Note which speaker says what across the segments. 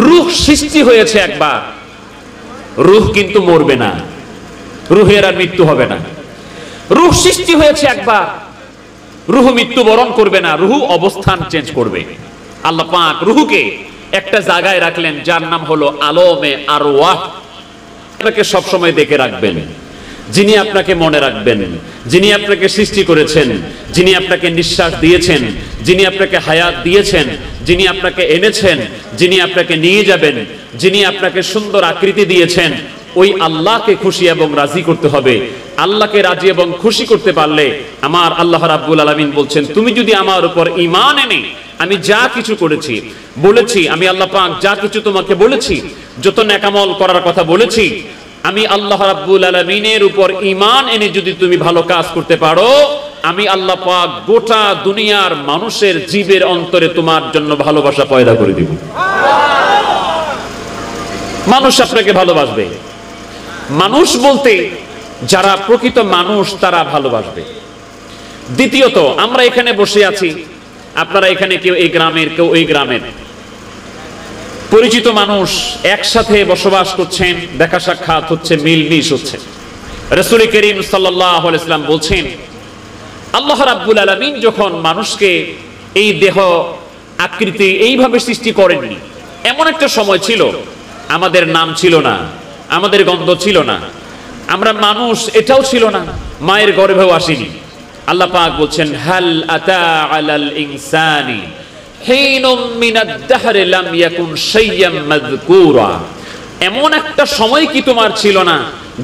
Speaker 1: রূহ সৃষ্টি হয়েছে একবার, রূহ কিন্তু মরবে না, রূহের আর মৃত্যু হবে না। রূহ সৃষ্টি হয়েছে একবার, রূহ মৃত্যুবরণ করবে না, রূহ অবস্থান চেঞ্জ করবে। আল্লাহ পাক রূহকে একটা জায়গায় রাখলেন যার নাম হলো আলমে আরওয়াহ। আপনাকে সবসময় দেখে রাখবেন, যিনি আপনাকে মনে রাখবেন, যিনি আপনাকে সৃষ্টি করেছেন, যিনি আপনাকে নিঃশ্বাস দিয়েছেন, যিনি আপনাকে হায়াত দিয়েছেন, যিনি আপনাকে এনেছেন, যিনি আপনাকে নিয়ে যাবেন, যিনি আপনাকে সুন্দর আকৃতি দিয়েছেন, ওই আল্লাহকে খুশি এবং রাজি করতে হবে। আল্লাহকে রাজি এবং খুশি করতে পারলে আমার আল্লাহ রাব্বুল আলামিন বলছেন, তুমি যদি আমার উপর ঈমান এনে আমি যা কিছু করেছি বলেছি, আমি আল্লাহ পাক যা কিছু তোমাকে বলেছি, যত নেকামল করার কথা বলেছি, আমি আল্লাহ রাব্বুল আলামিনের উপর ঈমান এনে যদি তুমি ভালো কাজ করতে পারো, আমি আল্লাহ পাক গোটা দুনিয়ার মানুষের জীবের অন্তরে তোমার জন্য ভালোবাসা পয়দা করে দিব। মানুষ আপনাকে ভালোবাসবে। মানুষ বলতে যারা প্রকৃত মানুষ তারা ভালোবাসবে। দ্বিতীয়ত, আমরা এখানে বসে আছি, আপনারা এখানে কেউ এই গ্রামের, কেউ ওই গ্রামের, পরিচিত মানুষ একসাথে বসবাস করছেন, দেখা সাক্ষাৎ হচ্ছে, মিলমিশ হচ্ছে। রাসূল করিম সাল্লাল্লাহু আলাইহি ওয়াসাল্লাম বলছেন, আল্লাহ রাব্বুল আলামিন যখন মানুষকে এই দেহ আকৃতি এইভাবে সৃষ্টি করেননি, এমন একটা সময় ছিল আমাদের নাম ছিল না, আমাদের গন্ধ ছিল না, আমরা মানুষ এটাও ছিল না, মায়ের গর্ভেও আসিনি। আল্লাহ পাক বলছেন, হাল আতা আলাল ইনসানি হিনুম মিনাদ দাহরি লাম ইয়াকুন শাইয়্যাম মাযকুরা। এমন একটা সময় কি তোমার ছিল না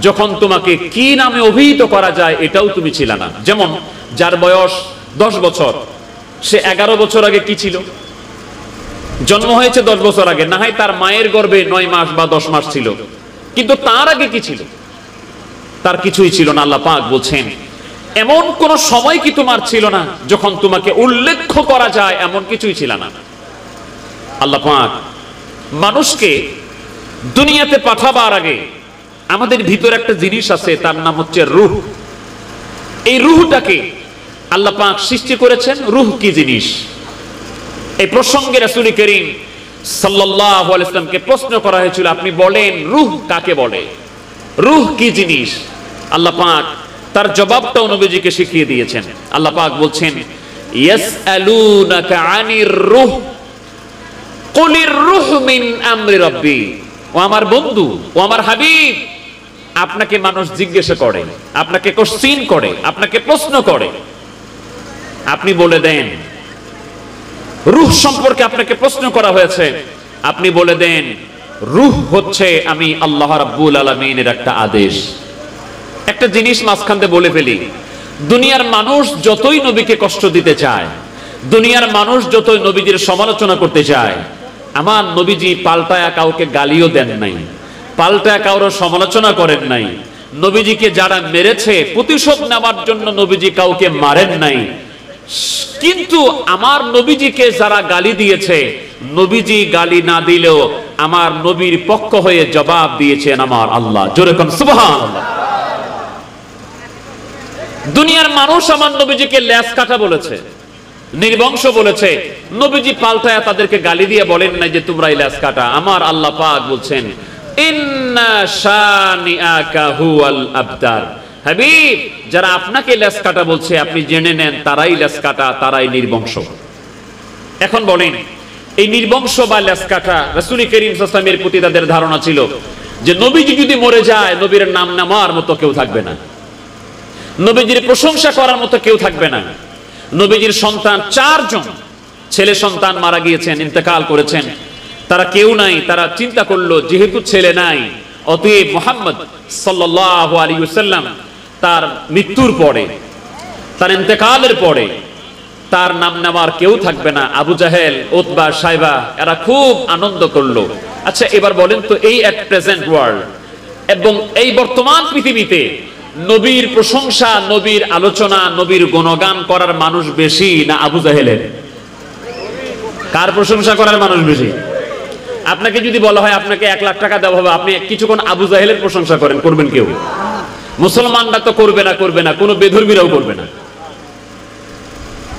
Speaker 1: যখন তোমাকে কি নামে অভিহিত করা যায় এটাও তুমি ছিল না। যেমন যার বয়স 10 বছর, সে 11 বছর আগে কি ছিল? জন্ম হয়েছে 10 বছর আগে, না হয় তার মায়ের গর্ভে 9 মাস বা 10 মাস ছিল, কিন্তু তার আগে কি ছিল? তার কিছুই ছিল না। আল্লাহ পাক বলছেন, এমন কোন সময় কি তোমার ছিল না যখন তোমাকে উল্লেখ করা যায় এমন কিছুই ছিল না। আল্লাহ পাক মানুষকে দুনিয়াতে পাঠাবার আগে আমাদের ভিতরে একটা জিনিস আছে, তার নাম হচ্ছে রূহ। এই রূহটাকে আল্লাহ পাক সৃষ্টি করেছেন। রূহ কি জিনিস? এই প্রসঙ্গে রাসূল করিম সাল্লাল্লাহু আলাইহি ওয়াসাল্লামকে প্রশ্ন করা হয়েছিল, আপনি বলেন রূহ কাকে বলে, রূহ কি জিনিস? আল্লাহ পাক তার জবাবটাও নবীজিকে শিখিয়ে দিয়েছেন। আল্লাহ পাক বলছেন, ইয়াসআলুনাকা আনির রূহ কুলির রূহ মিন আমরি রাব্বি। ও আমার বন্ধু, ও আমার হাবিব, আপনাকে মানুষ জিজ্ঞাসা করে, আপনাকে কোশ্চেন করে, আপনাকে প্রশ্ন করে, আপনি বলে দেন রূহ সম্পর্কে আপনাকে প্রশ্ন করা হয়েছে, আপনি বলে দেন রূহ হচ্ছে আমি আল্লাহ রাব্বুল আলামিনের একটা আদেশ। একটা জিনিস মাঝখান দিয়ে বলে ফেলি, দুনিয়ার মানুষ যতই নবীকে কষ্ট দিতে চায়, দুনিয়ার মানুষ যতই নবীজির সমালোচনা করতে চায়, আমার নবীজি পাল্টায়া কাউকে গালিও দেন নাই, পাল্টায়া কারোর সমালোচনা করেন নাই। নবীজিকে যারা মেরেছে প্রতিশোধ নেওয়ার জন্য নবীজি কাউকে মারেন নাই। কিন্তু আমার নবীজিকে যারা গালি দিয়েছে, নবীজি গালি না দিলেও আমার নবীর পক্ষ হয়ে জবাব দিয়েছেন আমার আল্লাহ। জোরে কোন সুবহানাল্লাহ। দুনিয়ার মানুষ আমার নবীজিকে ল্যাস কাটা বলেছে, নির্বংশ বলেছে, নবীজি পাল্টায়া তাদেরকে গালি দিয়ে বলেন না যে তোমরা ল্যাস কাটা। আমার আল্লাহ পাক বলছেন, ইন্না শানিআকা হুয়াল আবতার। হাবিব, যারা আপনাকে ল্যাস কাটা বলছে আপনি জেনে নেন তারাই ল্যাস কাটা, তারাই নির্বংশ। এখন বলেন, এই নির্বংশ বা ল্যাস কাটা রাসূল করিম সাল্লাল্লাহু আলাইহি ওয়াসাল্লামের প্রতি তাদের ধারণা ছিল যে নবীজি যদি মরে যায় নবীর নাম নেওয়ার মতো কেউ থাকবে না, নবীজির প্রশংসা করার মতো কেউ থাকবে না। নবীজির সন্তান 4 জন ছেলে সন্তান মারা গিয়েছেন, ইন্তেকাল করেছেন, তারা কেউ নাই। তারা চিন্তা করলো যেহেতু ছেলে নাই, অতএব মুহাম্মদ সাল্লাল্লাহু আলাইহি ওয়াসাল্লাম তার মৃত্যুর পরে, তার ইন্তেকালের পরে তার নাম নেওয়ার কেউ থাকবে না। আবু জাহেল, উতবা, সাইবা এরা খুব আনন্দ করলো। আচ্ছা এবার বলেন তো, এই এট প্রেজেন্ট ওয়ার্ল্ড এবং এই বর্তমান পৃথিবীতে নবীর প্রশংসা, নবীর আলোচনা, নবীর গুণগান করার মানুষ বেশি না আবু জাহেলের? কার প্রশংসা করার মানুষ বেশি? আপনাকে যদি বলা হয় আপনাকে 1 লাখ টাকা দেওয়া হবে, আপনি কিছুক্ষণ আবু জাহেলের প্রশংসা করেন, করবেন কেউ? মুসলমানরা তো করবে না, করবে না, কোনো বেধর্মীরাও করবে না,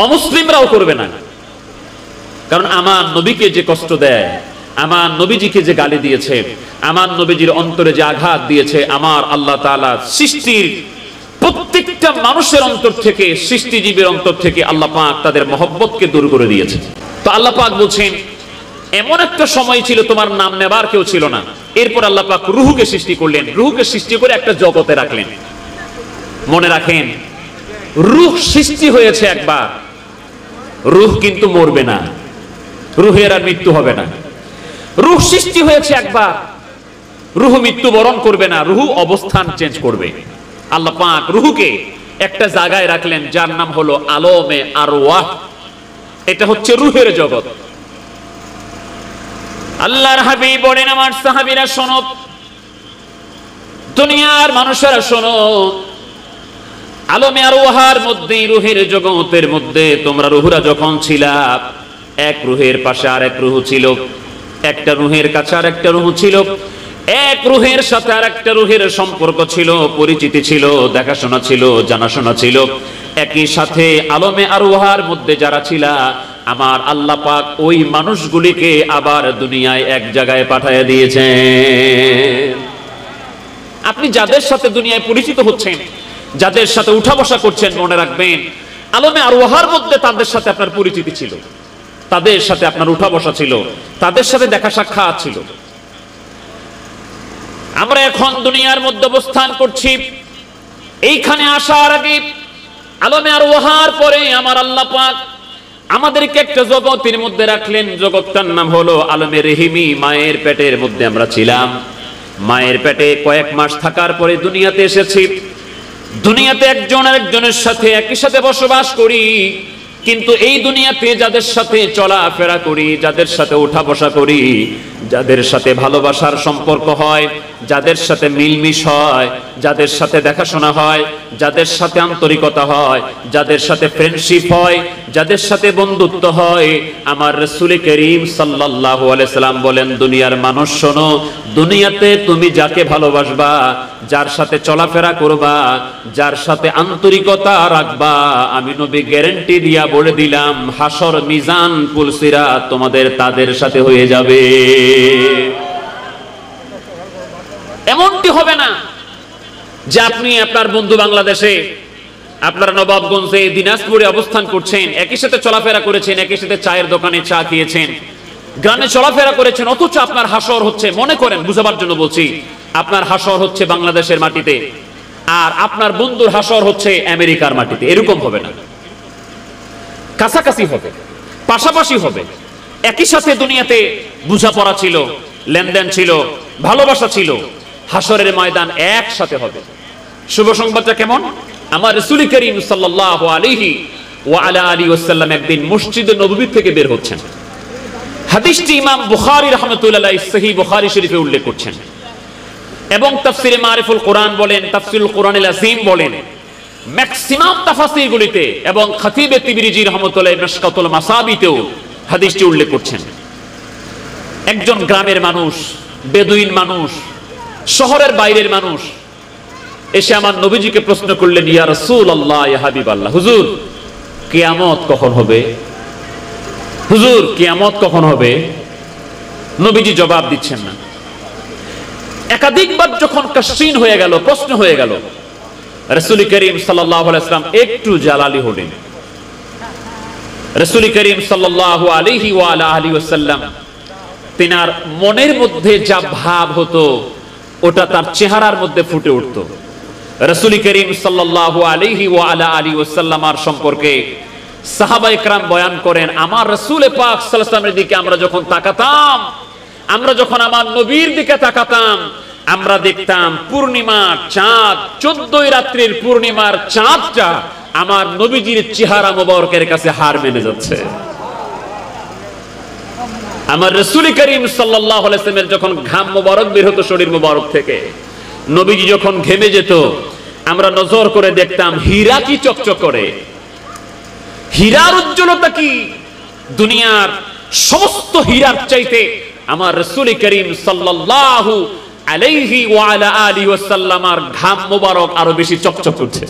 Speaker 1: অমুসলিমরাও করবে না। কারণ আমার নবীকে যে কষ্ট দেয়, আমার নবীজিকে যে গালি দিয়েছে, আমার নবীজির অন্তরে যে আঘাত দিয়েছে, আমার আল্লাহ তাআলা সৃষ্টির প্রত্যেকটা মানুষের অন্তর থেকে, সৃষ্টিজীবের অন্তর থেকে আল্লাহ পাক তাদের মহব্বতকে দূর করে দিয়েছে। তো আল্লাহ পাক বলছেন এমন একটা সময় ছিল তোমার নাম নেবার কেউ ছিল না। এরপর আল্লাহ পাক রূহকে সৃষ্টি করলেন, রূহকে সৃষ্টি করে একটা জগতে রাখলেন। মনে রাখেন, রূহ সৃষ্টি হয়েছে একবার, রূহ কিন্তু মরবে না, রূহের আর মৃত্যু হবে না। রূহ সৃষ্টি হয়েছে একবার, রূহ মৃত্যুবরণ করবে না, রূহ অবস্থান চেঞ্জ করবে। আল্লাহ পাক রূহকে একটা জায়গায় রাখলেন যার নাম হলো আলমে আরওয়াহ। এটা হচ্ছে রূহের জগৎ। আল্লাহর হাবিব বলেন, আমার সাহাবীরা শোনো, দুনিয়ার মানুষেরা শোনো, আলমে আরওয়াহের মধ্যে, রূহের জগতের মধ্যে তোমরা রূহরা যখন ছিলা, এক রূহের পাশে আর এক রূহ ছিল, একটা রূহের কাছে আর একটা রূহ ছিল, এক রূহের সাথে আর একটা রূহের সম্পর্ক ছিল, পরিচিতি ছিল, দেখাশোনা ছিল, জানাশোনা ছিল। একই সাথে আলমে আরওয়াহের মধ্যে যারা ছিলা, আমার আল্লাহ পাক ওই মানুষগুলিকে আবার দুনিয়ায় এক জায়গায় পাঠিয়ে দিয়েছেন। আপনি যাদের সাথে দুনিয়ায় পরিচিত হচ্ছেন, যাদের সাথে উঠা বসা করছেন, মনে রাখবেন আলমে আরওয়াহের মধ্যে তাদের সাথে আপনার পরিচিতি ছিল, তাদের সাথে আপনার উঠা বসা ছিল, তাদের সাথে দেখা সাক্ষাৎ ছিল। আমরা এখন দুনিয়ার মধ্যে অবস্থান করছি। এইখানে আসার আগে আলমে আরওয়াহের পরে আমার আল্লাহ পাক আমাদেরকে একটা জগতের মধ্যে রাখলেন। জগৎটার নাম হলো আলমে রেহিমি। মায়ের পেটের মধ্যে আমরা ছিলাম, মায়ের পেটে কয়েক মাস থাকার পরে দুনিয়াতে এসেছি। দুনিয়াতে একজন আরেকজনের সাথে একই সাথে বসবাস করি, কিন্তু এই দুনিয়াতে যাদের সাথে চলাফেরা করি, যাদের সাথে উঠা বসা করি, যাদের সাথে ভালোবাসার সম্পর্ক হয়, যাদের সাথে মিলমিশ হয়, যাদের সাথে দেখাশোনা হয়, যাদের সাথে আন্তরিকতা হয়, যাদের সাথে ফ্রেন্ডশিপ হয়, যাদের সাথে বন্ধুত্ব হয়, আমার রাসূল করিম সাল্লাল্লাহু আলাইহি সাল্লাম বলেন, দুনিয়ার মানুষ শোনো, দুনিয়াতে তুমি যাকে ভালোবাসবা, যার সাথে চলাফেরা করবা, যার সাথে আন্তরিকতা রাখবা, আমি নবী গ্যারান্টি দিয়া বলে দিলাম, হাসর মিজান পুলসিরাত তোমাদের তাদের সাথে হয়ে যাবে। এমনটি হবে না যে আপনি আপনার বন্ধু বাংলাদেশে, আপনারা নবাবগঞ্জে, দিনাজপুরে অবস্থান করছেন, একই সাথে চলাফেরা করেছেন, একই সাথে চায়ের দোকানে চা খেয়েছেন, গ্রামে চলাফেরা করেছেন, অথচ আপনার হাসর হচ্ছে, মনে করেন বুঝাবার জন্য বলছি, আপনার হাসর হচ্ছে বাংলাদেশের মাটিতে, আর আপনার বন্ধুর হাসর হচ্ছে আমেরিকার মাটিতে। এরকম হবে না, কাছাকাছি হবে, পাশাপাশি হবে। একই সাথে দুনিয়াতে বোঝাপড়া ছিল, লেনদেন ছিল, ভালোবাসা ছিল, হাসরের ময়দান একসাথে হবে। শুভ সংবাদটা কেমন? আমার রাসূল করিম সাল্লাল্লাহু আলাইহি ওয়া আলা আলিহি ওয়াসাল্লাম একদিন মসজিদে নববী থেকে বের হচ্ছেন। হাদিসটি ইমাম বুখারী রাহমাতুল্লাহ আলাইহি সহিহ বুখারী শরীফে উল্লেখ করছেন, এবং তাফসিরে মারিফুল কোরআন বলেন, তাফসিরুল কোরআনুল আযীম বলেন, ম্যাক্সিমাম তাফসীরগুলিতে, এবং খতিবে তিবরিজি রাহমাতুল্লাহ মিশকাতুল মাসাবিতেও হাদিসটি উল্লেখ করছেন। একজন গ্রামের মানুষ, বেদুইন মানুষ, শহরের বাইরের মানুষ এসে আমার নবীজিকে প্রশ্ন করলেন, ইয়া রাসূলুল্লাহ, ইয়া হাবিবাল্লাহ, হুজুর কিয়ামত কখন হবে? হুজুর কিয়ামত কখন হবে? নবীজি জবাব দিচ্ছেন না। একাধিকবার যখন কাশিন হয়ে গেল, প্রশ্ন হয়ে গেল, রাসূল করিম সাল্লাল্লাহু আলাইহি ওয়াসাল্লাম একটু জালালি হলেন। রাসূল করিম সাল্লাল্লাহু আলাইহি ওয়া আলা আলিহি ওয়াসাল্লাম তিনার মনের মধ্যে যা ভাব হতো ওটা তার চেহারার মধ্যে ফুটে উঠতো। রাসূল করিম সাল্লাল্লাহু আলাইহি ওয়া আলা আলিহি ওয়াসাল্লামের সম্পর্কে সাহাবায়ে কেরাম বয়ান করেন, আমার রাসূল পাক সাল্লাল্লাহু আলাইহি ওয়াসাল্লামের দিকে আমরা যখন তাকাতাম, আমরা যখন আমার নবীর দিকে তাকাতাম, আমরা দেখতাম পূর্ণিমার চাঁদ, 14 রাত্রির পূর্ণিমার চাঁদটা আমার নবীজির চেহারা মোবারকের কাছে হার মেনে যাচ্ছে। আমার রাসূল করিম সাল্লাল্লাহু আলাইহি ওয়াসাল্লামের যখন ঘাম মোবারক বের হতো শরীর মোবারক থেকে, নবীজি যখন ঘেমে যেত, আমরা নজর করে দেখতাম হীরা কি চকচক করে, হীরার উজ্জ্বলতা কি দুনিয়ার সমস্ত হীরার চাইতে আমার রাসূল করিম সাল্লাল্লাহু আলাইহি ওয়া আলা আলিহি ওয়াসাল্লামের ঘাম মোবারক আরো বেশি চকচক করছে।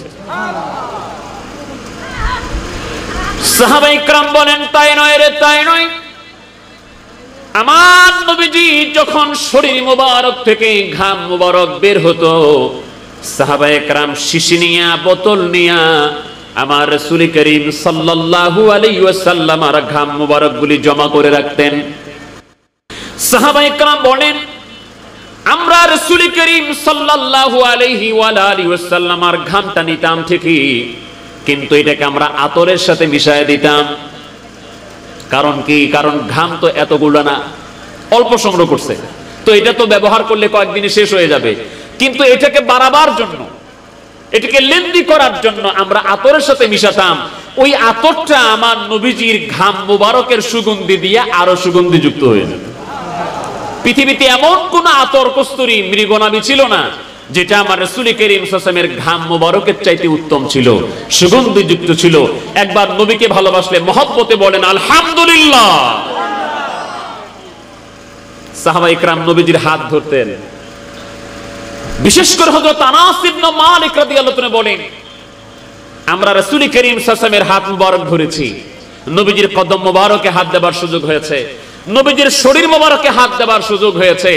Speaker 1: সাহাবায়ে কেরাম বলেন, তাই নয় রে, তাই নয়, আমার নবীজি যখন শরীর মোবারক থেকে ঘাম মোবারক বের হতো, সাহাবায়ে কেরাম শিশি নিয়া, বোতল নিয়া আমার রাসূল করিম সাল্লাল্লাহু আলাইহি ওয়াসাল্লাম আর ঘাম মোবারকগুলি জমা করে রাখতেন। সাহাবায়ে কেরাম বলেন, আমরা রাসূল করিম সাল্লাল্লাহু আলাইহি ওয়া আলিহি ওয়াসাল্লাম আর ঘামটা নিতাম ঠিকই, কিন্তু এটাকে আমরা আতরের সাথে মিশায় দিতাম। কারণ কি? কারণ ঘাম তো এতগুলো না, অল্প সংগ্রহ করছে, তো এটা তো ব্যবহার করলে কয়েকদিনে শেষ হয়ে যাবে, কিন্তু এটাকে বাড়াবার জন্য, এটাকে লেন্দি করার জন্য আমরা আতরের সাথে মিশাতাম। ওই আতরটা আমার নবীজির ঘাম মুবারকের সুগন্ধি দিয়ে আরো সুগন্ধি যুক্ত হয়ে যাবে। পৃথিবীতে এমন কোন আতর, কস্তুরী, মৃগনাভি ছিল না যেটা আমার রাসূল করিম সাল্লাল্লাহু আলাইহি ওয়াসাল্লামের ঘাম মুবারকের চাইতে উত্তম ছিল, সুগন্ধি যুক্ত ছিল। একবার নবীকে ভালোবাসলে মহব্বতে বলেন আলহামদুলিল্লাহ। সাহাবা ইকরাম নবীজির হাত ধরতেন। বিশেষ করে হযরত আনাস ইবনে মালিক রাদিয়াল্লাহু আনহু বলেন, আমরা রাসূল করিম সাল্লাল্লাহু আলাইহি ওয়াসাল্লামের হাত মুবারক ধরেছি, নবীজির কদম মুবারকে হাত দেবার সুযোগ হয়েছে, নবীজির শরীর মুবারকে হাত দেবার সুযোগ হয়েছে।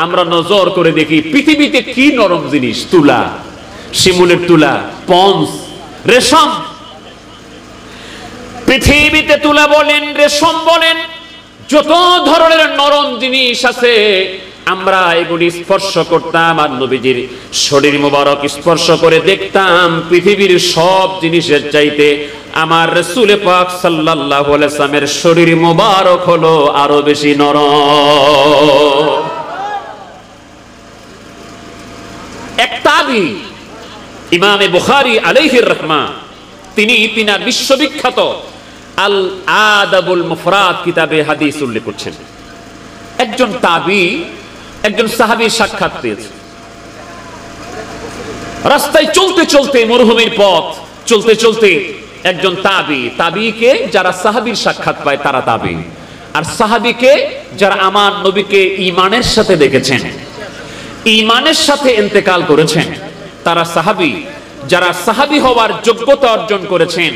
Speaker 1: আমরা নজর করে দেখি পৃথিবীতে কি নরম জিনিস, তুলা, শিমুলের তুলা, পঞ্চ, রেশম। পৃথিবীতে তুলা বলেন, রেশম বলেন, যত ধরনের নরম জিনিস আছে আমরা এগুলি স্পর্শ করতাম আর নবীজির শরীর মুবারক স্পর্শ করে দেখতাম পৃথিবীর সব জিনিসের চাইতে আমার রাসূল পাক সাল্লাল্লাহু আলাইহি ওয়াসাল্লামের শরীর মুবারক হলো আরো বেশি নরম। এক তাবী ইমামে বুখারী আলাইহির রাহমা, তিনি তিনার বিশ্ববিখ্যাত আল আদাবুল মুফরাদ কিতাবে হাদিস উল্লেখ করছেন। একজন তাবী একজন সাহাবীর সাক্ষাৎ পেয়েছে। রাস্তায় চলতে চলতে, মরুভূমির পথ চলতে চলতে একজন তাবী, তাবীকে যারা সাহাবীর সাক্ষাৎ পায় তারা তাবী, আর সাহাবীকে যারা আমার নবীকে ঈমানের সাথে দেখেছেন, ঈমানের সাথে ইন্তেকাল করেছেন, তারা সাহাবী। যারা সাহাবী হওয়ার যোগ্যতা অর্জন করেছেন,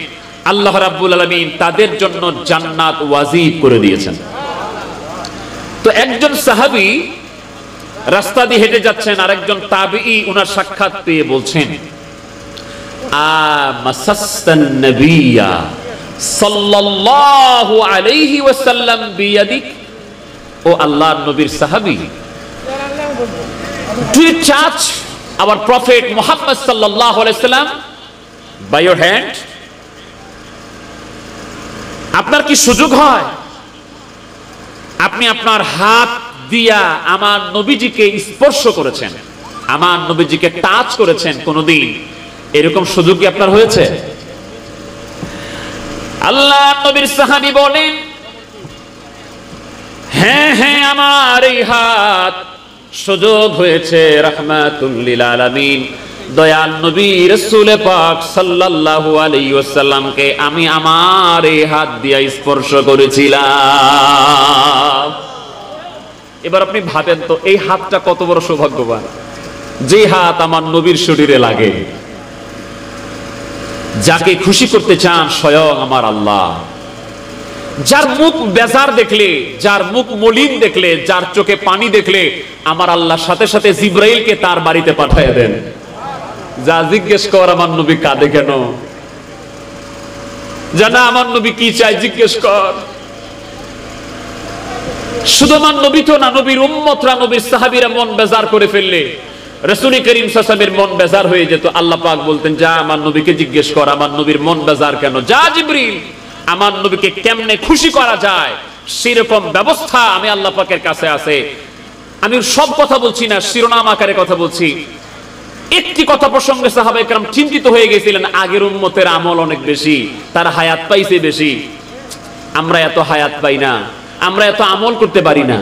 Speaker 1: আল্লাহ রাব্বুল আলামিন তাদের জন্য জান্নাত ওয়াজিব করে দিয়েছেন। তো একজন সাহাবী রাস্তা দিয়ে হেঁটে যাচ্ছেন, আর একজন তাবিঈ উনার সাক্ষাৎ পেয়ে বলছেন, আমাসাস্তান নবিয়্যা সাল্লাল্লাহু আলাইহি ওয়াসাল্লাম বিয়াদিক, ও আল্লাহর নবীর সাহাবী, do you touch our prophet Muhammad sallallahu alaihi wasallam by your hand? আপনার কি সুযোগ হয় আপনি আপনার হাত দিয়া আমার নবীজিকে স্পর্শ করেছেন, আমার নবীজিকে টাচ করেছেন কোনদিন? এরকম সুযোগ কি আপনার হয়েছে? আল্লাহ নবীর সাহাবী বলেন, হ্যাঁ হ্যাঁ, আমার এই হাত সুযোগ হয়েছে রাহমাতুল লিল আলামিন, দয়াল নবী রাসূল পাক সাল্লাল্লাহু আলাইহি ওয়াসাল্লামকে আমি আমার এই হাত দিয়ে স্পর্শ করেছিলাম। এবার আপনি ভাবেন তো, এই হাতটা কত বড় সৌভাগ্যবান, যে হাত আমার নবীর শরীরে লাগে। যাকে খুশি করতে চান স্বয়ং আমার আল্লাহ, যার মুখ বেজার দেখলে, যার মুখ মলিন দেখলে, যার চোখে পানি দেখলে আমার আল্লাহ সাথে সাথে জিবরাইলকে তার বাড়িতে পাঠিয়ে দেন, যা জিজ্ঞেস কর আমার নবী কাঁদে কেন, জানা আমার নবী কি চাই জিজ্ঞেস কর। শুধু আমার নবী তো না, নবীর উম্মতরা, নবীর সাহাবীরা মন বেজার করে ফেললে রাসূল করিম সাল্লাল্লাহু আলাইহি ওয়াসাল্লামের মন বেজার হয়ে যেত। আল্লাহ পাক বলতেন, যা আমার নবীকে জিজ্ঞেস কর আমার নবীর মন বেজার কেন, যা জিবরিল আমার নবীকে কেমনে খুশি করা যায় সেরকম ব্যবস্থা আমি আল্লাহ পাকের কাছে আছে। আমি সব কথা বলছি না, শিরোনাম আকারে কথা বলছি। একটি কথা প্রসঙ্গে সাহাবায়ে কেরাম চিন্তিত হয়ে গেছিলেন, আগের উম্মতের আমল অনেক বেশি, তারা হায়াত পাইছে বেশি, আমরা এত হায়াত পাই না, আমরা এত আমল করতে পারি না।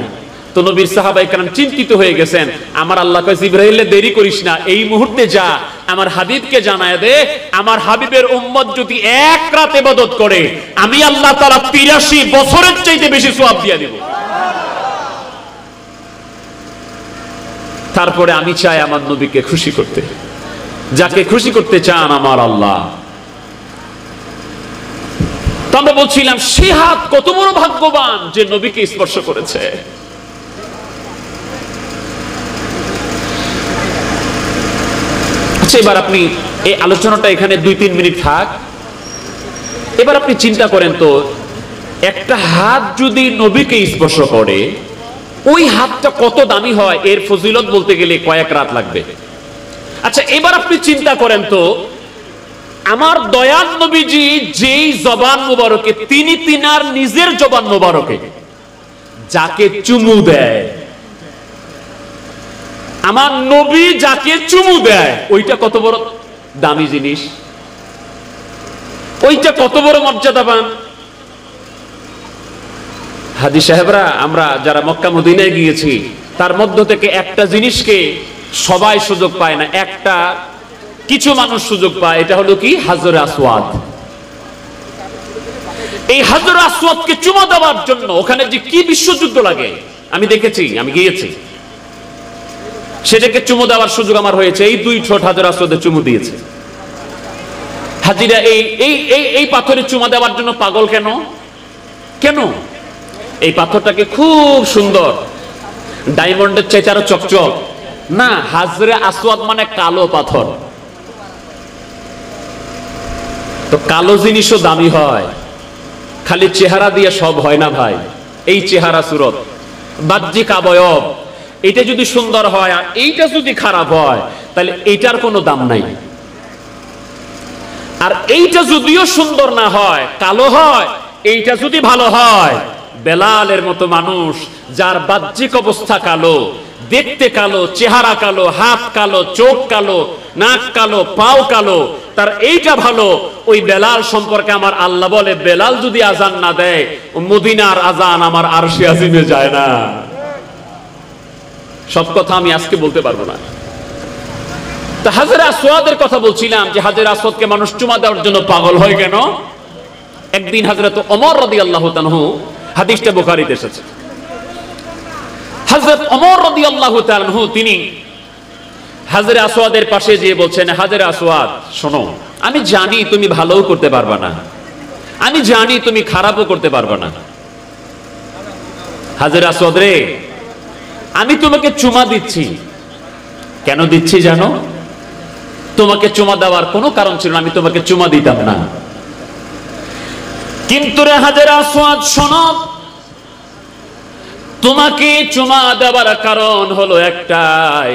Speaker 1: তো নবীর সাহাবায়ে কেরাম চিন্তিত হয়ে গেছেন। আমার আল্লাহ কয়, জিবরাইলে দেরি করিস না, এই মুহূর্তে যা আমার হাবিবকে জানায় দে, আমার হাবিবের উম্মত যদি এক রাত ইবাদত করে আমি আল্লাহ তাআলা ৮৩ বছরের চাইতে বেশি সওয়াব দিয়ে দেব। তারপরে আমি চাই আমার নবীকে খুশি করতে, যাকে খুশি করতে চান আমার আল্লাহ। তো আমরা বলছিলাম সে হাত কত বড় ভাগ্যবান যে নবীকে স্পর্শ করেছে। আচ্ছা, এবার আপনি এই আলোচনাটা এখানে 2-3 মিনিট থাক। এবার আপনি চিন্তা করেন তো, একটা হাত যদি নবীকে স্পর্শ করে, ওই হাতটা কত দামি হয়, এর ফজিলত বলতে গেলে কয়েক রাত লাগবে। আচ্ছা, এবার আপনি চিন্তা করেন তো, আমার দয়াল নবীজি যেই জবান মুবারকে, তিনি তিনার নিজের জবান মুবারকে যাকে চুমু দেয়, আমার নবী যাকে চুমু দেয়, ওইটা কত বড় দামি জিনিস, ওইটা কত বড় মর্যাদাবান। হাজী সাহেবরা, আমরা যারা মক্কা মদিনায় গিয়েছি, তার মধ্য থেকে একটা জিনিসকে সবাই সুযোগ পায় না, একটা কিছু মানুষ সুযোগ পায়, এটা হলো কি? হাজরে আসওয়াদ। এই হাজরে আসওয়াদকে চুমা দেওয়ার জন্য ওখানে যে কি বিশ্বযুদ্ধ লাগে আমি দেখেছি, আমি গিয়েছি, সেটাকে চুমু দেওয়ার সুযোগ আমার হয়েছে। এই 2 ঠোঁট হাজরে আসওয়াদে চুমু দিয়েছে হাজিরা। এই পাথরে চুমা দেওয়ার জন্য পাগল কেন? কেন? এই পাথরটাকে খুব সুন্দর, ডায়মন্ডের চাইতে আরো চকচক না। হাজরে আসওয়াদ মানে কালো পাথর, তো কালো জিনিসও দামি হয়। খালি চেহারা দিয়ে সব হয় না ভাই। এই চেহারা, সুরত, বাহ্যিক অবয়ব, এটা যদি সুন্দর হয় আর এইটা যদি খারাপ হয়, তাহলে এইটার কোনো দাম নাই। আর এইটা যদিও সুন্দর না হয়, কালো হয়, এইটা যদি ভালো হয়, বেলালের মতো মানুষ যার বাহ্যিক অবস্থা কালো, দেখতে কালো, চেহারা কালো, হাত কালো, চোখ কালো, নাক কালো, পাও কালো, তার এইটা ভালো। ওই বেলাল সম্পর্কে আমার আল্লাহ বলে, বেলাল যদি আজান না দেয়, মদিনার আজান আমার আরশে আজিমে যায় না। সব কথা আমি আজকে বলতে পারবো না। তা হাজরে আসওয়াদের কথা বলছিলাম, যে হাজরে আসওয়াদকে মানুষ চুমা দেওয়ার জন্য পাগল হয় কেন? একদিন হযরত ওমর রাদিয়াল্লাহু তাআলা, হাদিসটা বুখারীতে এসেছে, হযরত ওমর রাদিয়াল্লাহু তাআলা তিনি হাজরে আসওয়াদের পাশে গিয়ে বলছেন, হাজরে আসওয়াদ শোনো, আমি জানি তুমি ভালোও করতে পারবা না, আমি জানি তুমি খারাপও করতে পারবা না। হাজরে আসওয়াদ রে, আমি তোমাকে চুমা দিচ্ছি। কেন দিচ্ছি জানো? তোমাকে চুমা দেওয়ার কোনো কারণ ছিল না, আমি তোমাকে চুমা দিতাম না। কিন্তু রে হাজরে আসওয়াদ শোনো, তোমাকে চুমা দেওয়ার কারণ হলো একটাই,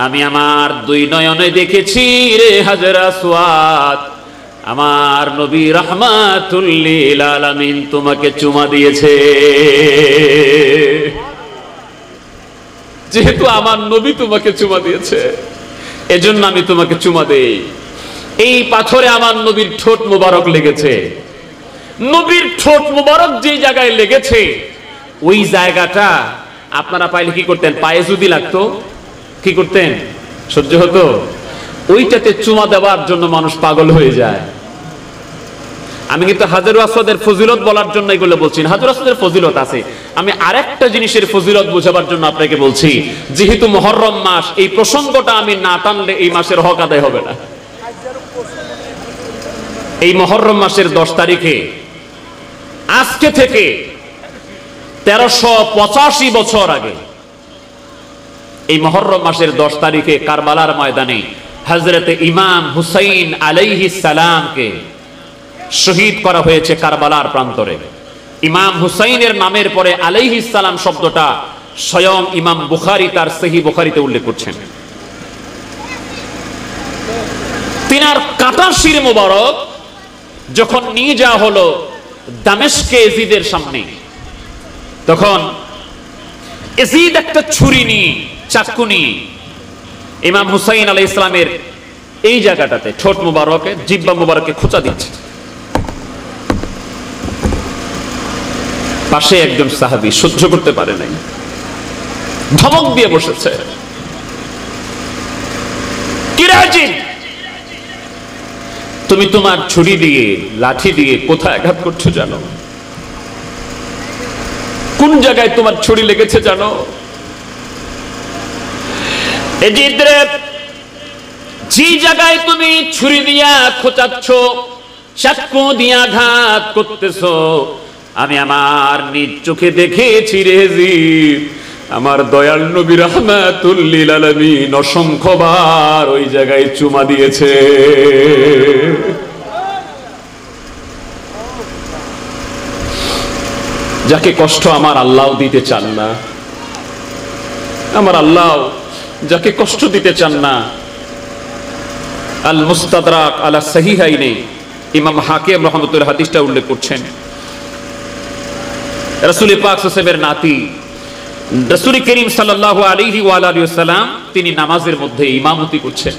Speaker 1: আমি আমার 2 নয়নে দেখেছি রে হাজরে আসওয়াদ, আমার নবী রাহমাতুল লিল আলামিন তোমাকে চুমা দিয়েছে। যেহেতু আমার নবী তোমাকে চুমা দিয়েছে, এজন্য আমি তোমাকে চুমা দেই। এই পাথরে আমার নবীর ঠোঁট মুবারক লেগেছে। নবীর ঠোঁট মুবারক যে জায়গায় লেগেছে, ওই জায়গাটা আপনারা পাইলে কি করতেন? পায়ে যদি লাগতো কি করতেন? সহ্য হতো? ওইটাতে চুমা দেওয়ার জন্য মানুষ পাগল হয়ে যায়। আমি কিন্তু হাজরে আসওয়াদের ফজিলত বলার জন্য এগুলো বলছি না, হাজরে আসওয়াদের ফজিলত আছে। আমি আরেকটা জিনিসের ফজিলত বোঝাবার জন্য আপনাকে বলছি। যেহেতু মুহররম মাস, এই প্রসঙ্গটা আমি না টানলে এই মাসের হক আদায় হবে না। এই মুহররম মাসের 10 তারিখে, আজকে থেকে 1385 বছর আগে, এই মুহররম মাসের 10 তারিখে কারবালার ময়দানে হযরতে ইমাম হুসাইন আলাইহিস সালামকে শহীদ করা হয়েছে কারবালার প্রান্তরে। ইমাম হুসাইনের নামের পরে আলাইহিস সালাম শব্দটা স্বয়ং ইমাম বুখারী তার সহিহ বুখারীতে উল্লেখ করছেন। তিনার কাটা শির মোবারক যখন নিয়ে যাওয়া হলো দামেস্কে এজিদের সামনে, তখন এজিদ একটা ছুরি নিয়ে, চাকু নিয়ে ইমাম হুসাইন আলাইহিস সালামের এই জায়গাটাতে ঠোঁট মুবারকে, জিহ্বা মুবারকে খোঁচা দিচ্ছে। পাশে একজন সাহাবী সহ্য করতে পারে নাই, ধমক দিয়ে বসেছে, কিরাজিন, তুমি তোমার ছুরি দিয়ে, লাঠি দিয়ে কোথায় আঘাত করছো জানো? কোন জায়গায় তোমার ছুরি লেগেছে জানো? যে জায়গায় তুমি ছুরি দিয়া খোঁচাচ্ছ, চাকু দিয়ে আঘাত করতেছো, আমি আমার নিজ চোখে দেখেছি রে জিব, আমার দয়াল নবী রাহমাতুল লিল আলামিন অসংখ্যবার ওই জায়গায় চুমা দিয়েছে। যাকে কষ্ট আমার আল্লাহ দিতে চান না, আমার আল্লাহ যাকে কষ্ট দিতে চান না। আল মুস্তাদরাক আলা সহিহাইনে ইমাম হাকিম রাহমাতুল্লাহ হাদিসটা উল্লেখ করছেন। রাসূল পাক সাল্লাল্লাহু আলাইহি ওয়াসাল্লামের নাতি রাসূল করিম সাল্লাল্লাহু আলাইহি ওয়া আলিহি ওয়াসাল্লাম তিনি নামাজের মধ্যে ইমামতি করছেন।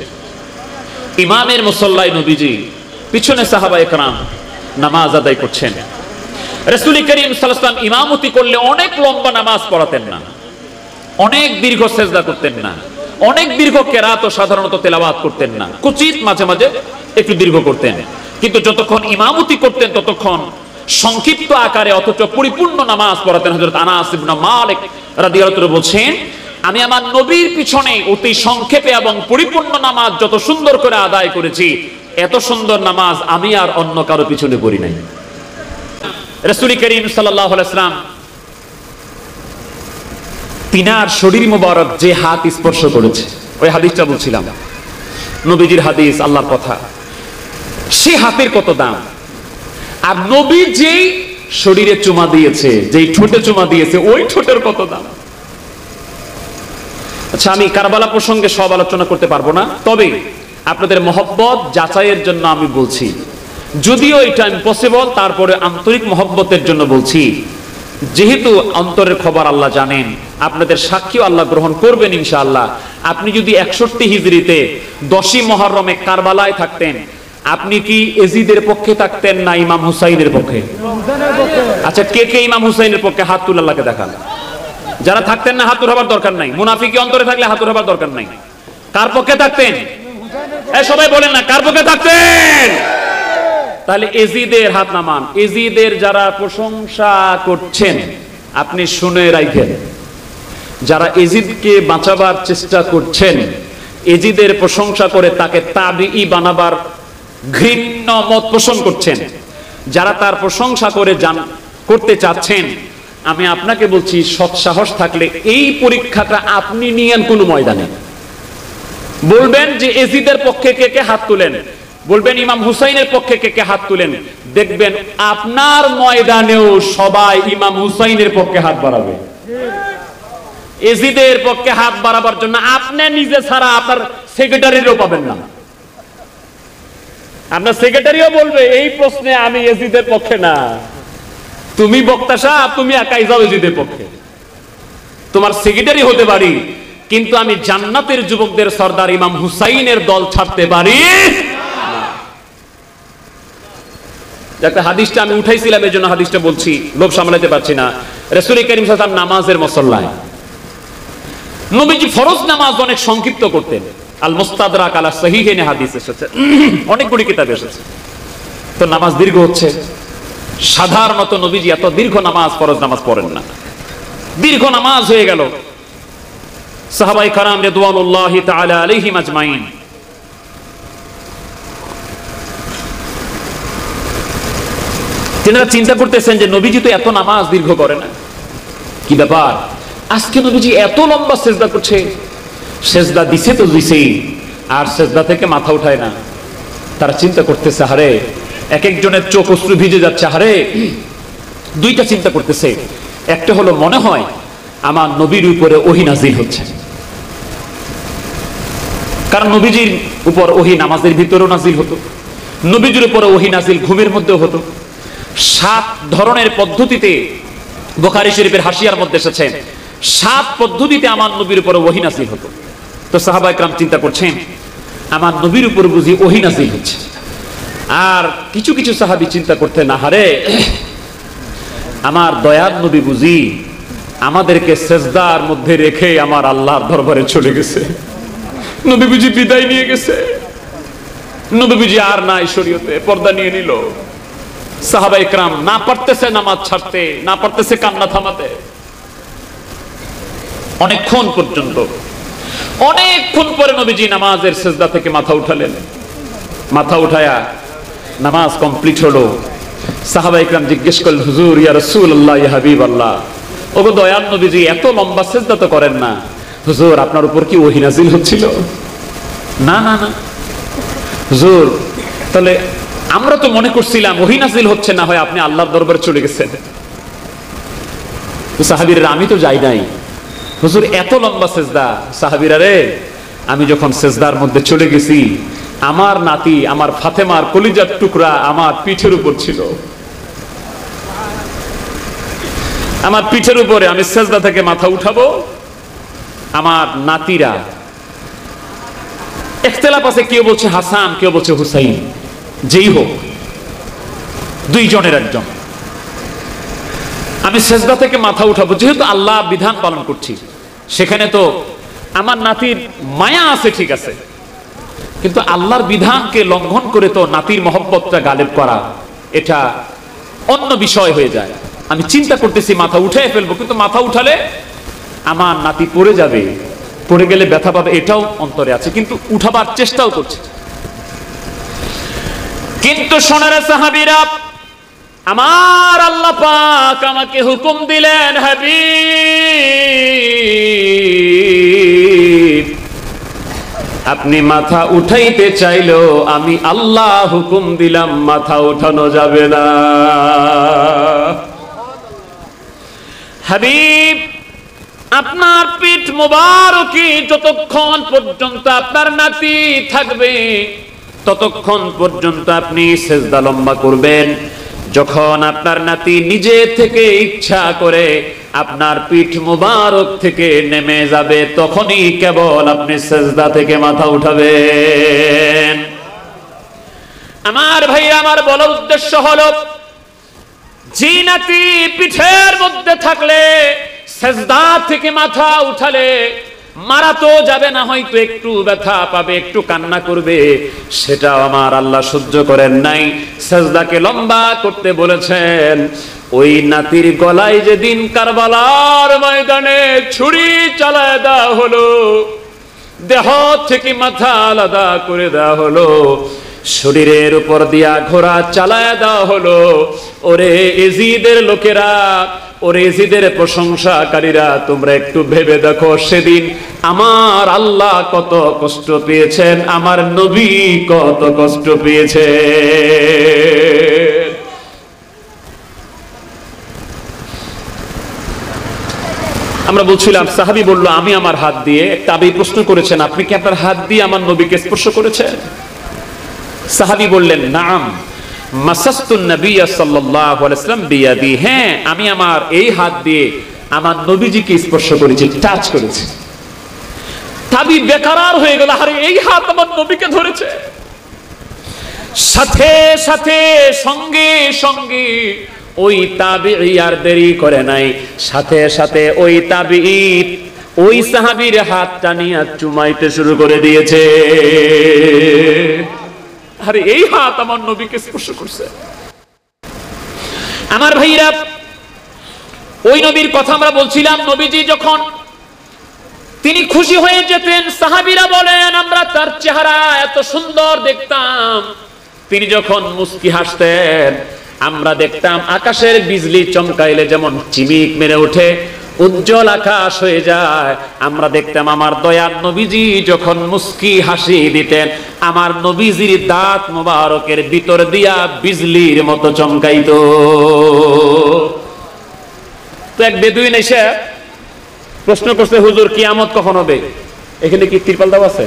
Speaker 1: ইমামের মুসল্লায় নবীজি, পিছনে সাহাবায়ে কেরাম নামাজ আদায় করছেন। রাসূল করিম সাল্লাল্লাহু আলাইহি ওয়াসাল্লাম ইমামতি করলে অনেক লম্বা নামাজ পড়াতেন না, অনেক দীর্ঘ সেজদা করতেন না, অনেক দীর্ঘ কেরাত ও সাধারণত তেলাওয়াত করতেন না, কুচিত মাঝে মাঝে একটু দীর্ঘ করতেন। কিন্তু যতক্ষণ ইমামতি করতেন ততক্ষণ সংক্ষিপ্ত আকারে অথচ পরিপূর্ণ নামাজ পড়াতেন। হযরত আনাস ইবনে মালিক রাদিয়াল্লাহু আনহু বলছেন, আমি আমার নবীর পিছনে অতি সংক্ষেপে এবং পরিপূর্ণ নামাজ যত সুন্দর করে আদায় করেছি, এত সুন্দর নামাজ আমি আর অন্য কারো পিছনে পড়ি নাই। রাসূল করিম সাল্লাল্লাহু আলাইহি ওয়াসাল্লাম তিনার শরীর মুবারক যে হাত স্পর্শ করেছে, ওই হাদিসটা বলছিলাম, নবীজির হাদিস, আল্লাহর কথা, সে হাতের কত দাম। আর নবী যেই শরীরে চুমা দিয়েছে, যেই ঠোঁটে চুমা দিয়েছে, ওই ঠোঁটের কত দাম। আচ্ছা, আমি কারবালা প্রসঙ্গে সব আলোচনা করতে পারবো না, তবে আপনাদের মহব্বত যাচাইয়ের জন্য আমি বলছি, যদিও এটা ইম্পসিবল, তারপরে আন্তরিক মহব্বতের জন্য বলছি। যেহেতু অন্তরের খবর আল্লাহ জানেন, আপনাদের সাক্ষীও আল্লাহ গ্রহণ করবেন ইনশাআল্লাহ। আপনি যদি 61 হিজরিতে 10ই মুহররমে কারবালায় থাকতেন, আপনি কি এজিদের পক্ষে থাকতেন না ইমাম হুসাইনের পক্ষে? আচ্ছা, কে কে ইমাম হুসাইনের পক্ষে হাত তুলে আল্লাহকে দেখান। যারা থাকতেন না হাত উঠাবার দরকার নাই, মুনাফিকি অন্তরে থাকলে হাত উঠাবার দরকার নাই। কার পক্ষে থাকতেন? সবাই বলেন না, কার পক্ষে থাকতেন? তাহলে এজিদের হাত নামান। এজিদের যারা প্রশংসা করছেন আপনি শুনে রাখেন, যারা এজিদকে বাঁচাবার চেষ্টা করছেন, এজিদের প্রশংসা করে তাকে তাবিঈ বানাবার ঘৃণ্য মত পোষণ করছেন, যারা তার প্রশংসা করে করতে চাচ্ছেন, আমি আপনাকে বলছি, সৎ সাহস থাকলে এই পরীক্ষাটা আপনি নিয়েন কোন ময়দানে। বলবেন যে এজিদের পক্ষে কে কে হাত তুলেন, বলবেন ইমাম হুসাইনের পক্ষে কে কে হাত তুলেন, দেখবেন আপনার ময়দানেও সবাই ইমাম হুসাইনের পক্ষে হাত বাড়াবে। এজিদের পক্ষে হাত বাড়াবার জন্য আপনি নিজে ছাড়া আপনার সেক্রেটারিও পাবেন না। আপনার সেক্রেটারিও বলবে এই প্রশ্নে আমি এজিদের পক্ষে না। তুমি বক্তা সাহেব, তুমি একাই যাও এজিদের পক্ষে, তোমার সেক্রেটারি হতে পারি, কিন্তু আমি জান্নাতের যুবকদের সর্দার ইমাম হুসাইনের দল ছাড়তে পারি না। একটা হাদিসটা আমি উঠাইছিলাম, এই জন্য হাদিসটা বলছি, লোভ সামলাতে পারছি না। রাসূল করিম সাল্লাল্লাহু আলাইহি ওয়াসাল্লাম নামাজের মুসল্লায় নবীজি ফরজ নামাজ অনেক সংক্ষিপ্ত করতেন। আল মুস্তাদরাক আলা সহিহাইনে হাদিস এসেছে, অনেকগুলি কিতাবে এসেছে। তো নামাজ দীর্ঘ হচ্ছে, সাধারণত নবীজি এত দীর্ঘ নামাজ, ফরজ নামাজ পড়েন না। দীর্ঘ নামাজ হয়ে গেল, সাহাবায়ে কেরাম রিদওয়ানুল্লাহি তাআলা আলাইহিম আজমাইন তিনারা চিন্তা করতেছেন যে নবীজি তো এত নামাজ দীর্ঘ করে না, কি ব্যাপার আজকে নবীজি এত লম্বা সেজদা করছে। সেজদা দিছে তো দিছেই, আর সেজদা থেকে মাথা উঠায় না। তারা চিন্তা করতেছে, হারে এক একজনের চোখ অশ্রু ভিজে যাচ্ছে। হারে দুইটা চিন্তা করতেছে, একটা হলো মনে হয় আমার নবীর উপরে ওহী নাজিল হচ্ছে, কারণ নবীজির উপর ওহী নামাজের ভিতরেও নাজিল হতো, নবীজির উপরে ওহী নাজিল ঘুমের মধ্যেও হতো। 7 ধরনের পদ্ধতিতে বুখারী শরীফের হাসিয়ার মধ্যে এসেছে, 7 পদ্ধতিতে আমার নবীর উপর ওহী নাজিল হতো। তো সাহাবায়ে কেরাম চিন্তা করছেন, আমার নবীর উপর বুঝি ওহী নাজিল হচ্ছে। আর কিছু কিছু সাহাবী চিন্তা করতেন, আহারে আমার দয়ার নবী বুঝি আমাদেরকে সেজদার মধ্যে রেখে আমার আল্লাহর দরবারে চলে গেছে, নবী বুঝি বিদায় নিয়ে গেছে, নবী বুঝি আর নাই শরীয়তে, পর্দা নিয়ে নিল। সাহাবায়ে কেরাম না পারতেছে নামাজ ছাড়তে, না পারতেছে কান্না থামাতে। অনেকক্ষণ পর্যন্ত, অনেকক্ষণ পরে নবীজি নামাজের সেজদা থেকে মাথা উঠালেন। মাথা উঠায়া নামাজ কমপ্লিট হলো, সাহাবা ইকরাম জিজ্ঞেস করলেন, হুজুর ইয়া রাসূলুল্লাহ ইয়া হাবিবাল্লাহ, ওগো দয়াল নবীজি এত লম্বা সিজদা তো করেন না, হুজুর আপনার উপর কি ওহী নাযিল হচ্ছিল? না না না হুজুর, তাহলে আমরা তো মনে করছিলাম ওহী নাযিল হচ্ছে, না হয় আপনি আল্লাহর দরবারে চলে গেছেন। তো সাহাবীরা, আমি তো যাই নাই হুজুর, এত লম্বা সিজদা। সাহাবীরা রে, আমি যখন সিজদার মধ্যে চলে গেছি, আমার নাতি আমার ফাতেমার কলিজার টুকরা আমার পিঠের উপর ছিল, আমার পিঠের উপরে আমি সিজদা থেকে মাথা উঠাবো, আমার নাতিরা, ইখতিলাফ আছে, কেউ বলছে হাসান, কেউ বলছে হুসাইন, যেই হোক দুইজনের একজন, আমি সিজদা থেকে মাথা উঠাবো, যেহেতু আল্লাহ বিধান পালন করছি, সেখানে তো আমার নাতির মায়া আছে, ঠিক আছে, কিন্তু আল্লাহর বিধানকে লঙ্ঘন করে তো নাতির মহব্বতটা গালেব করা, এটা অন্য বিষয় হয়ে যায়। আমি চিন্তা করতেছি মাথা উঠে ফেলবো, কিন্তু মাথা উঠালে আমার নাতি পড়ে যাবে, পড়ে গেলে ব্যথা পাবে, এটাও অন্তরে আছে, কিন্তু উঠাবার চেষ্টাও করছে। কিন্তু শোনারে সাহাবীরা, আমার আল্লাহ পাক আমাকে হুকুম দিলেন, হাবিব আপনি মাথা উঠাইতে চাইলেও আমি আল্লাহ হুকুম দিলাম মাথা উঠানো যাবে না। হাবিব আপনার পিঠ মোবারকি যতক্ষণ পর্যন্ত আপনার নাতি থাকবে, ততক্ষণ পর্যন্ত আপনি সিজদা লম্বা করবেন। যখন আপনার নাতি নিজে থেকে ইচ্ছা করে আপনার পিঠ মুবারক থেকে নেমে যাবে, তখনই কেবল আপনি সিজদা থেকে মাথা উঠাবেন। আমার ভাই, আমার বলার উদ্দেশ্য হলো, যে নাতি পিঠের মধ্যে থাকলে সিজদা থেকে মাথা উঠালে মারা তো যাবে না, হয়তো একটু ব্যথা পাবে, একটু কান্না করবে, সেটাও আমার আল্লাহ সহ্য করেন নাই, সিজদাকে লম্বা করতে বলেছেন। ওই নাতির গলায় যেদিন কারবালার ময়দানে ছুরি চালায় দেওয়া হলো, দেহ থেকে মাথা আলাদা করে দেওয়া হলো, শরীরের উপর দিয়া ঘোড়া চালায় দেওয়া হলো, ওরে ইজিদের লোকেরা, ওরে ইজিদের প্রশংসাকারীরা, তোমরা একটু ভেবে দেখো সেদিন আমার আল্লাহ কত কষ্ট পেয়েছেন, আমার নবী কত কষ্ট পেয়েছে। আমরা বলছিলাম, সাহাবী বলল আমি আমার হাত দিয়ে, তাবী প্রশ্ন করেছেন আপনি কি আপনার হাত দিয়ে আমার নবীকে স্পর্শ করেছেন? সাহাবী বললেন নাম মাসাসতুন নবী সাল্লাল্লাহু আলাইহি ওয়াসাল্লাম বিয়াদি, হ্যাঁ আমি আমার এই হাত দিয়ে আমার নবীজিকে স্পর্শ করেছি, টাচ করেছি। তাবী বেকরার হয়ে গেল, আরে এই হাত আমার নবীকে ধরেছে। সাথে সাথে সঙ্গে সঙ্গে ওই তাবিঈ আর দেরি করে নাই, সাথে সাথে ওই তাবিঈ ওই সাহাবীর হাতটা নিয়ে চুমাইতে শুরু করে দিয়েছে। আরে এই হাত আমার নবীকে স্পর্শ করছে। আমার ভাইরা, ওই নবীর কথা আমরা বলছিলাম, নবীজি যখন তিনি খুশি হয়ে যেতেন, সাহাবীরা বলেন আমরা তার চেহারা এত সুন্দর দেখতাম, তিনি যখন মুস্কি হাসতেন আমরা দেখতাম আকাশের বিজলি চমকাইলে যেমন চিমিক মেরে ওঠে, উজ্জ্বল আকাশ হয়ে যায়, আমরা দেখতাম আমার দয়ার নবীজি যখন মুস্কি হাসি দিতেন, আমার নবীজির দাঁত মোবারকের ভিতর দিয়া বিজলির মতো চমকাইতো। তো এক বেদুইন এসে প্রশ্ন করছে, হুজুর কিয়ামত কখন হবে? এখানে কি তিরপাল দেওয়া আছে?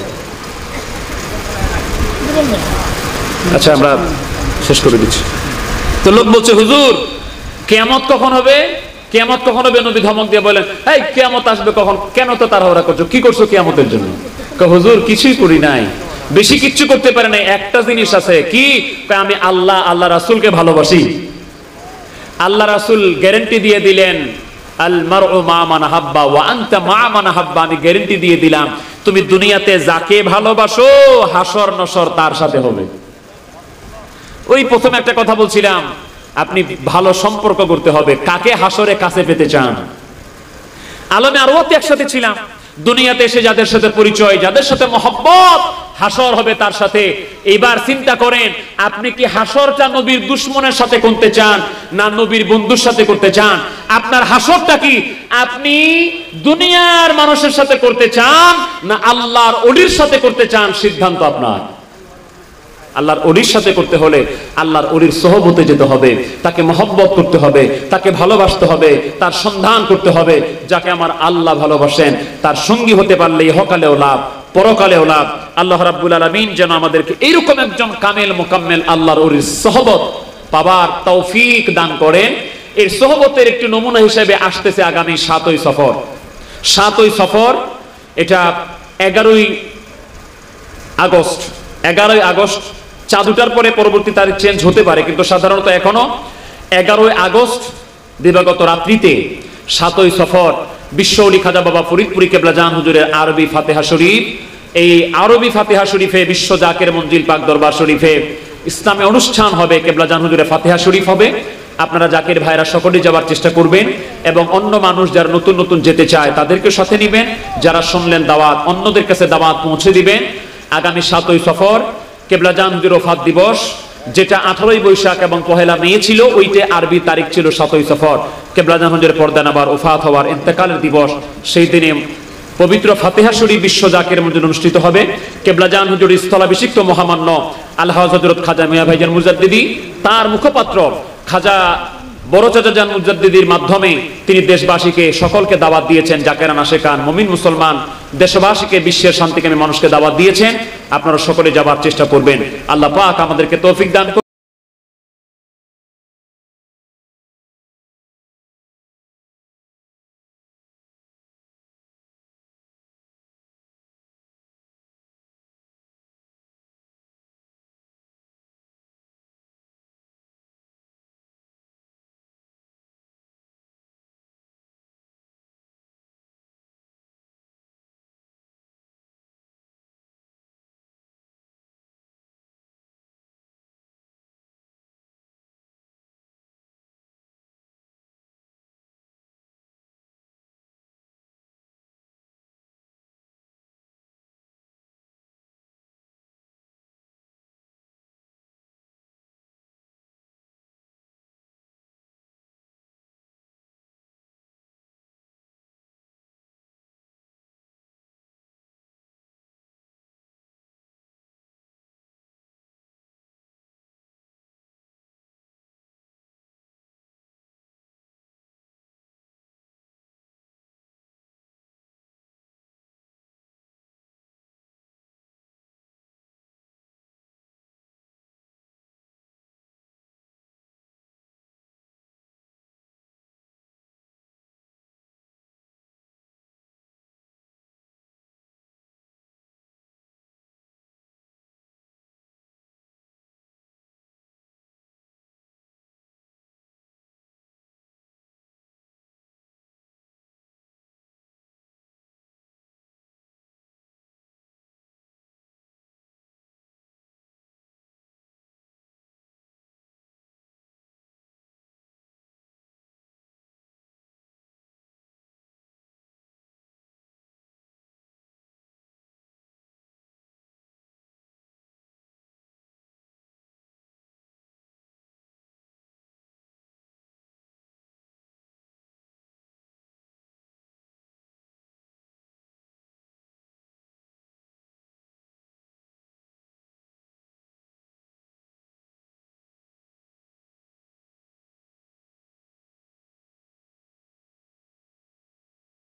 Speaker 1: আচ্ছা আমরা শেষ করে দিচ্ছি। তো লোক বলছে, হুজুর কিয়ামত কখন হবে? কিয়ামত কখন হবে? নবী ধমক দিয়ে বলেন, এই কিয়ামত আসবে কখন? কেন তো তাড়াহুড়া করছো? কি করছো কিয়ামতের জন্য? হুজুর কিছুই করি নাই, বেশি কিচ্ছু করতে পারে নাই, একটা জিনিস আছে। কি? আমি আল্লাহ আল্লাহ রাসূলকে ভালোবাসি। আল্লাহ রাসূল গ্যারান্টি দিয়ে দিলেন, আল মারউ মা মান হাব্বা ওয়া আনতা মা মান হাব্বা, আমি গ্যারান্টি দিয়ে দিলাম তুমি দুনিয়াতে যাকে ভালোবাসো হাসর নসর তার সাথে হবে। ওই প্রথম একটা কথা বলছিলাম, আপনি ভালো সম্পর্ক করতে হবে, কাকে হাসরে কাছে পেতে চান। আলমে আরওয়াতে একসাথে ছিলাম, দুনিয়াতে এসে যাদের সাথে পরিচয়, যাদের সাথে মহব্বত, হাসর হবে তার সাথে। এবার চিন্তা করেন, আপনি কি হাসরটা নবীর দুশমনের সাথে করতে চান না নবীর বন্ধুর সাথে করতে চান? আপনার হাসরটা কি আপনি দুনিয়ার মানুষের সাথে করতে চান না আল্লাহর ওলির সাথে করতে চান? সিদ্ধান্ত আপনার। আল্লাহর ওলির সাথে করতে হলে আল্লাহর ওলির সোহবতে যেতে হবে, তাকে মহব্বত করতে হবে, তাকে ভালোবাসতে হবে, তার সন্ধান করতে হবে। যাকে আমার আল্লাহ ভালোবাসেন তার সঙ্গী হতে পারলে ইহকালেও লাভ, পরকালেও লাভ। আল্লাহ রাব্বুল আলামিন যেন আমাদেরকে এইরকম একজন কামেল মোকাম্মেল আল্লাহর ওলির সোহবত পাবার তৌফিক দান করেন। এর সোহবতের একটি নমুনা হিসেবে আসতেছে আগামী 7ই সফর। 7ই সফর এটা 11ই আগস্ট। 11ই আগস্ট চাঁদ ওঠার পরে পরবর্তী তারিখ চেঞ্জ হতে পারে, কিন্তু সাধারণত এখনো 11ই আগস্ট দিবাগত রাত্রিতে 7ই সফর বিশ্ব ওলি খাজা বাবা ফরিদপুরি কেবলা জান হুজুরের আরবি ফাতিহা শরীফ। এই আরবি ফাতিহা শরীফে বিশ্ব জাকের মঞ্জিল পাক দরবার শরীফে ইসলামে অনুষ্ঠান হবে, কেবলা জান হুজুরের ফাতিহা শরীফ হবে। আপনারা জাকির ভাইরা সকলেই যাওয়ার চেষ্টা করবেন এবং অন্য মানুষ যারা নতুন নতুন যেতে চায় তাদেরকে সাথে নেবেন। যারা শুনলেন দাওয়াত, অন্যদের কাছে দাওয়াত পৌঁছে দিবেন। আগামী 7ই সফর কেবলা জান হুজুর ওফাত দিবস, যেটা 18ই বৈশাখ এবং 1লা মে ছিল, ওইটা আরবি তারিখ ছিল 7ই সফর। কেবলা জান হুজুরের পর্দা নাবার ওফাত হওয়ার ইন্তেকালের দিবস। সেই দিনে পবিত্র ফাতিহা শরীফ বিশ্ব জাকের মঞ্জিল অনুষ্ঠিত হবে। কেবলা জান হুজুর স্থলাভিষিক্ত মহামান্য আল্লাহ হযরত খাজা মিয়া ভাইজান মুজাদ্দিদি, তার মুখপাত্র খাজা বড় চাচা জান মুজাদ্দিদির মাধ্যমে তিনি দেশবাসীকে সকলকে দাওয়াত দিয়েছেন। জাকেরান আশেকান মুমিন মুসলমান দেশবাসীকে, বিশ্বের শান্তিকামী মানুষকে দাওয়াত দিয়েছেন। আপনারা সকলে যাবার চেষ্টা করবেন। আল্লাহ পাক আমাদেরকে তৌফিক দান করুন।